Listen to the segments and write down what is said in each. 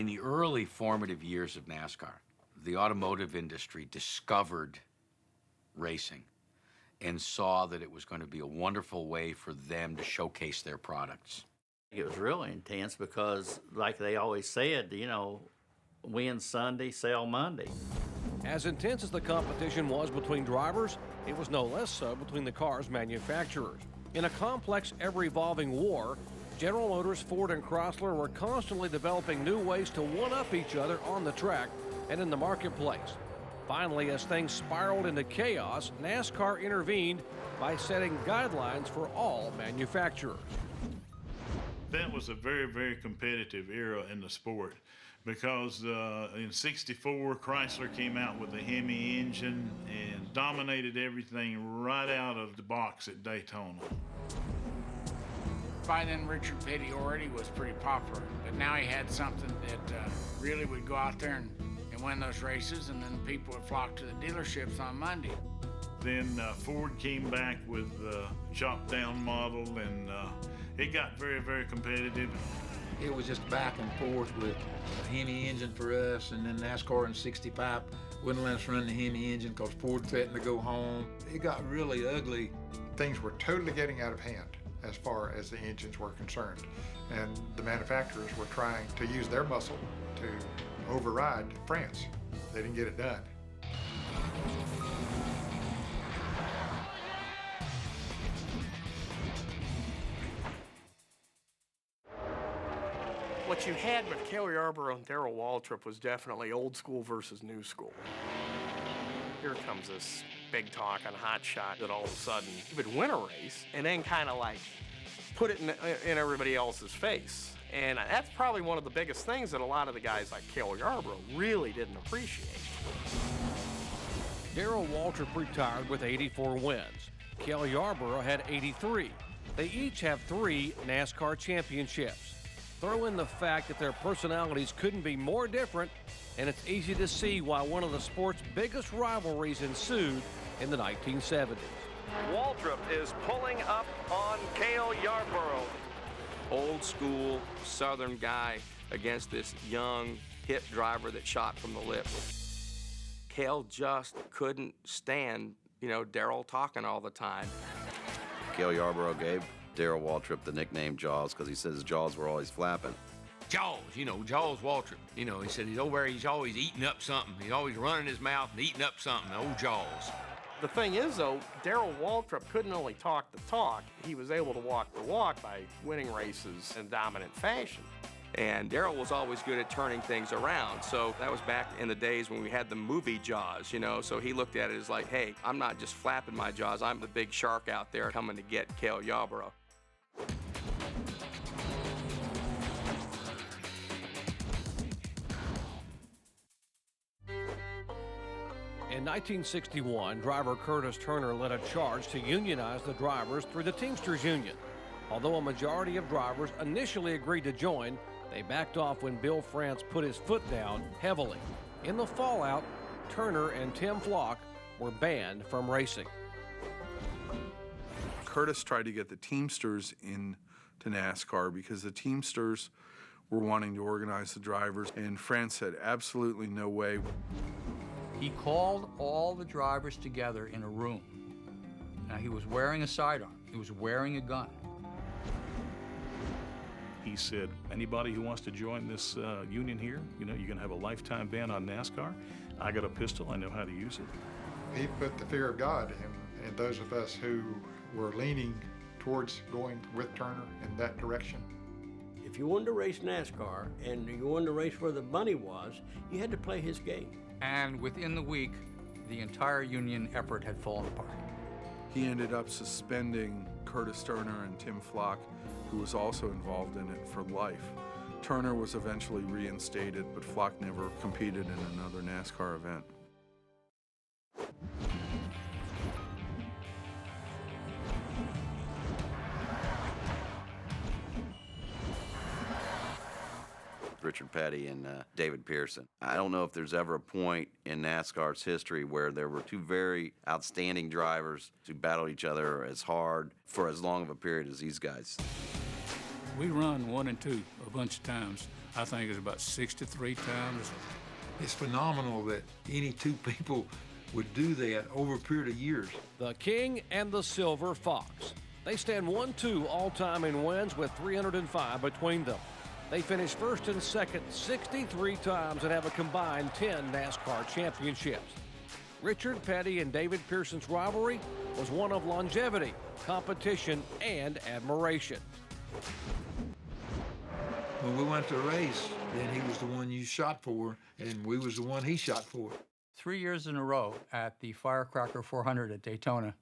In the early formative years of NASCAR, the automotive industry discovered racing and saw that it was going to be a wonderful way for them to showcase their products. It was really intense because, like they always said, you know, win Sunday, sell Monday. As intense as the competition was between drivers, it was no less so between the car's manufacturers. In a complex, ever-evolving war, General Motors, Ford, and Chrysler were constantly developing new ways to one-up each other on the track and in the marketplace. Finally, as things spiraled into chaos, NASCAR intervened by setting guidelines for all manufacturers. That was a very, very competitive era in the sport because in '64, Chrysler came out with a Hemi engine and dominated everything right out of the box at Daytona. By then, Richard Petty already was pretty popular, but now he had something that really would go out there and win those races, and then people would flock to the dealerships on Monday. Then Ford came back with the chopped-down model, and it got very, very competitive. It was just back and forth with a Hemi engine for us, and then NASCAR and 60-pipe wouldn't let us run the Hemi engine because Ford threatened to go home. It got really ugly. Things were totally getting out of hand as far as the engines were concerned, and the manufacturers were trying to use their muscle to override France. They didn't get it done. What you had with Cale Yarborough and Darrell Waltrip was definitely old school versus new school. Here comes this big talk on hot shot that all of a sudden he would win a race and then kind of like put it in everybody else's face. And that's probably one of the biggest things that a lot of the guys like Cale Yarborough really didn't appreciate. Darrell Waltrip retired with 84 wins. Cale Yarborough had 83. They each have 3 NASCAR championships. Throw in the fact that their personalities couldn't be more different, and it's easy to see why one of the sport's biggest rivalries ensued in the 1970s. Waltrip is pulling up on Cale Yarborough. Old school Southern guy against this young, hip driver that shot from the lip. Cale just couldn't stand, Darrell talking all the time. Cale Yarborough gave Darrell Waltrip the nickname Jaws because he said his jaws were always flapping. Jaws, Jaws Waltrip. He said he's over there, he's always eating up something. He's always running his mouth and eating up something, old Jaws. The thing is, though, Darrell Waltrip couldn't only talk the talk, he was able to walk the walk by winning races in dominant fashion. And Darrell was always good at turning things around. So that was back in the days when we had the movie Jaws, So he looked at it as like, hey, I'm not just flapping my jaws, I'm the big shark out there coming to get Cale Yarborough. In 1961, driver Curtis Turner led a charge to unionize the drivers through the Teamsters Union. Although a majority of drivers initially agreed to join, they backed off when Bill France put his foot down heavily. In the fallout, Turner and Tim Flock were banned from racing. Curtis tried to get the Teamsters into NASCAR because the Teamsters were wanting to organize the drivers, and France said absolutely no way. He called all the drivers together in a room. Now, he was wearing a sidearm. He was wearing a gun. He said, anybody who wants to join this union here, you're going to have a lifetime ban on NASCAR. I got a pistol. I know how to use it. He put the fear of God in those of us who were leaning towards going with Turner in that direction. If you wanted to race NASCAR and you wanted to race where the money was, you had to play his game. And within the week, the entire union effort had fallen apart. He ended up suspending Curtis Turner and Tim Flock, who was also involved in it, for life. Turner was eventually reinstated, but Flock never competed in another NASCAR event. Richard Petty and David Pearson. I don't know if there's ever a point in NASCAR's history where there were 2 very outstanding drivers who battled each other as hard for as long of a period as these guys. We run 1 and 2 a bunch of times I think it was about 63 times. It's phenomenal that any two people would do that over a period of years. The King and the Silver Fox. They stand 1-2 all-time in wins with 305 between them. They finish first and second 63 times and have a combined 10 NASCAR championships. Richard Petty and David Pearson's rivalry was one of longevity, competition, and admiration. When we went to a race, then he was the one you shot for, and we was the one he shot for. 3 years in a row at the Firecracker 400 at Daytona,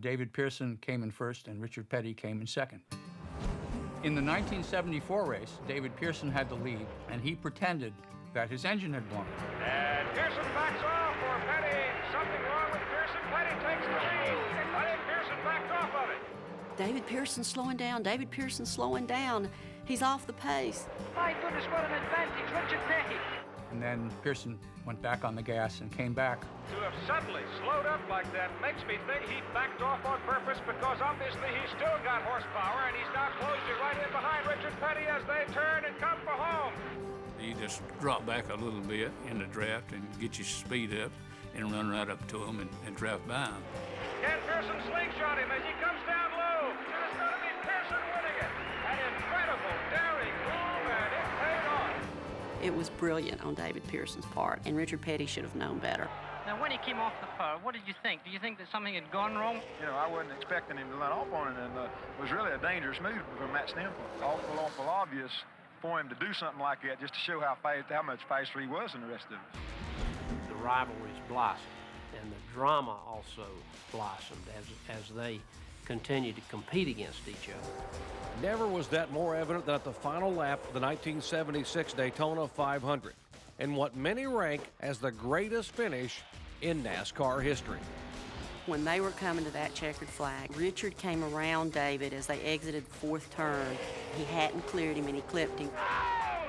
David Pearson came in first and Richard Petty came in second. In the 1974 race, David Pearson had the lead, and he pretended that his engine had blown. And Pearson backs off for Petty. Something wrong with Pearson. Petty takes the lead. I think Pearson backed off of it. David Pearson's slowing down. David Pearson's slowing down. He's off the pace. My goodness, what an advantage. Richard Petty. And then Pearson went back on the gas and came back. To have suddenly slowed up like that makes me think he backed off on purpose, because obviously he's still got horsepower, and he's now closed it right in behind Richard Petty as they turn and come for home. You just drop back a little bit in the draft and get your speed up and run right up to him and draft by him. Can Pearson slingshot him as he comes down low? It is going to be Pearson winning it. An incredible, daring move, and it paid off. It was brilliant on David Pearson's part, and Richard Petty should have known better. Now, when he came off the pole, what did you think? Do you think that something had gone wrong? You know, I wasn't expecting him to run off on it, and it was really a dangerous move from that standpoint. Awful obvious for him to do something like that, just to show how much faster he was than the rest of us. The rivalries blossomed, and the drama also blossomed as they continued to compete against each other. Never was that more evident than at the final lap of the 1976 Daytona 500, and what many rank as the greatest finish in NASCAR history. When they were coming to that checkered flag, Richard came around David as they exited the fourth turn. He hadn't cleared him, and he clipped him. Oh!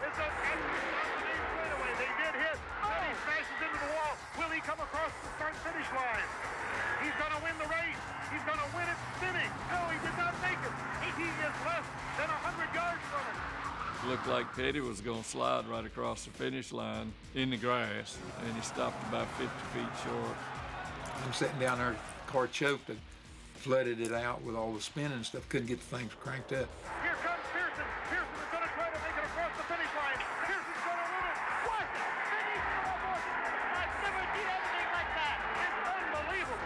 It's a straightaway. They did hit. Then he smashes into the wall. Will he come across the start-finish line? He's going to win the race. He's going to win it spinning. No, he did not make it. He is less than 100 yards from it. Looked like Petty was going to slide right across the finish line in the grass, and he stopped about 50 feet short. I'm sitting down there, car choked and flooded it out with all the spinning and stuff. Couldn't get the things cranked up. Here comes Pearson. Pearson is going to try to make it across the finish line. Pearson's going to win it. What? Finish for a horse. I've never seen anything like that. It's unbelievable.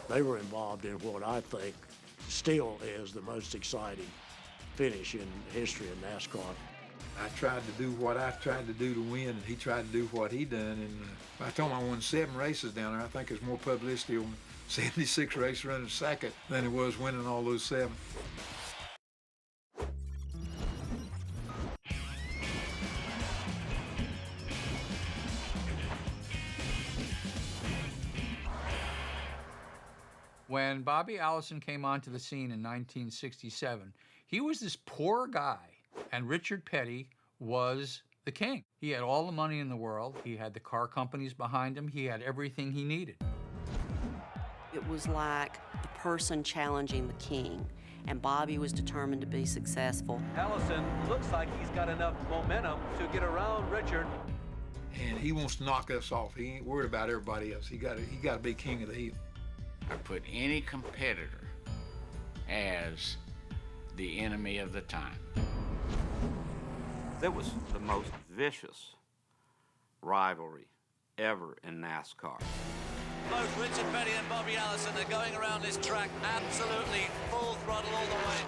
They were involved in what I think still is the most exciting finish in the history of NASCAR. I tried to do what I tried to do to win, and he tried to do what he done. And I told him I won 7 races down there. I think there's more publicity on 76 race running second than it was winning all those 7. When Bobby Allison came onto the scene in 1967, he was this poor guy, and Richard Petty was the king. He had all the money in the world. He had the car companies behind him. He had everything he needed. It was like the person challenging the king, and Bobby was determined to be successful. Allison looks like he's got enough momentum to get around Richard. And he wants to knock us off. He ain't worried about everybody else. He got to be king of the hill. I put any competitor as the enemy of the time. That was the most vicious rivalry ever in NASCAR. Both Richard Petty and Bobby Allison are going around this track absolutely full throttle all the way.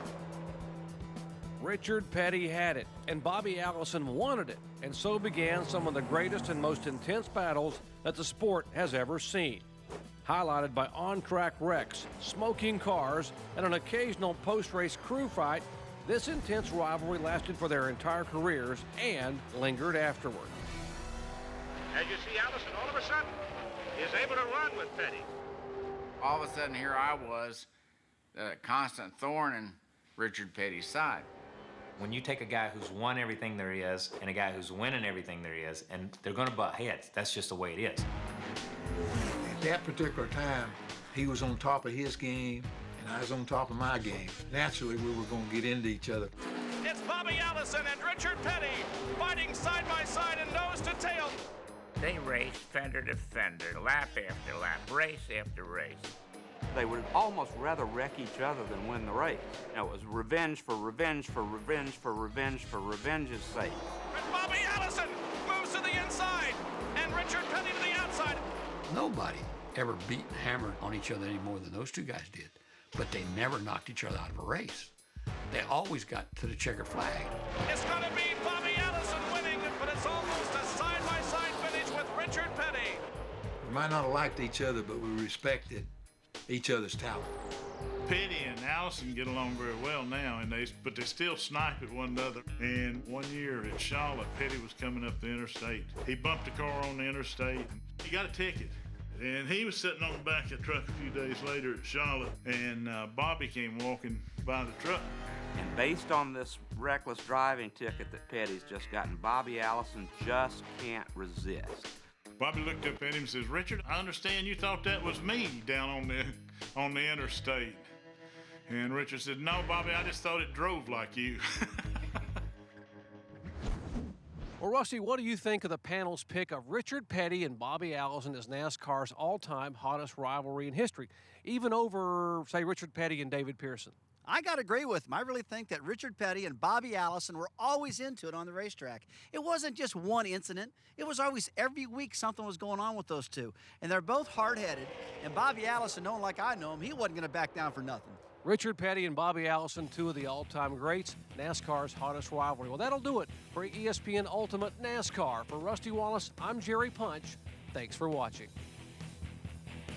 Richard Petty had it, and Bobby Allison wanted it, and so began some of the greatest and most intense battles that the sport has ever seen. Highlighted by on-track wrecks, smoking cars, and an occasional post-race crew fight, this intense rivalry lasted for their entire careers and lingered afterward. As you see, Allison all of a sudden is able to run with Petty. All of a sudden, here I was, the constant thorn in Richard Petty's side. When you take a guy who's won everything there is and a guy who's winning everything there is, and they're going to butt heads, that's just the way it is. At that particular time, he was on top of his game, and I was on top of my game. Naturally, we were going to get into each other. It It's Bobby Allison and Richard Petty fighting side by side and nose to tail. They raced fender to fender, lap after lap, race after race. They would almost rather wreck each other than win the race. Now, it was revenge for revenge for revenge for revenge for revenge's sake. And Bobby Allison moves to the inside, and Richard Petty to the outside. Nobody ever beat and hammered on each other any more than those two guys did, but they never knocked each other out of a race. They always got to the checkered flag. It's going to be Bobby Allison winning, but it's almost a side-by-side finish with Richard Petty. We might not have liked each other, but we respected each other's talent. Petty and Allison get along very well now, but they still snipe at one another. And one year at Charlotte, Petty was coming up the interstate. He bumped a car on the interstate, and he got a ticket. And he was sitting on the back of the truck a few days later at Charlotte, and Bobby came walking by the truck. And based on this reckless driving ticket that Petty's just gotten, Bobby Allison just can't resist. Bobby looked up at him and says, "Richard, I understand you thought that was me down on the interstate." And Richard said, "No, Bobby, I just thought it drove like you." Well, Rusty, what do you think of the panel's pick of Richard Petty and Bobby Allison as NASCAR's all-time hottest rivalry in history, even over, say, Richard Petty and David Pearson? I got to agree with him. I really think that Richard Petty and Bobby Allison were always into it on the racetrack. It wasn't just one incident. It was always every week something was going on with those two. And they're both hard-headed. And Bobby Allison, knowing like I know him, he wasn't going to back down for nothing. Richard Petty and Bobby Allison, two of the all-time greats, NASCAR's hottest rivalry. Well, that'll do it for ESPN Ultimate NASCAR. For Rusty Wallace, I'm Jerry Punch. Thanks for watching.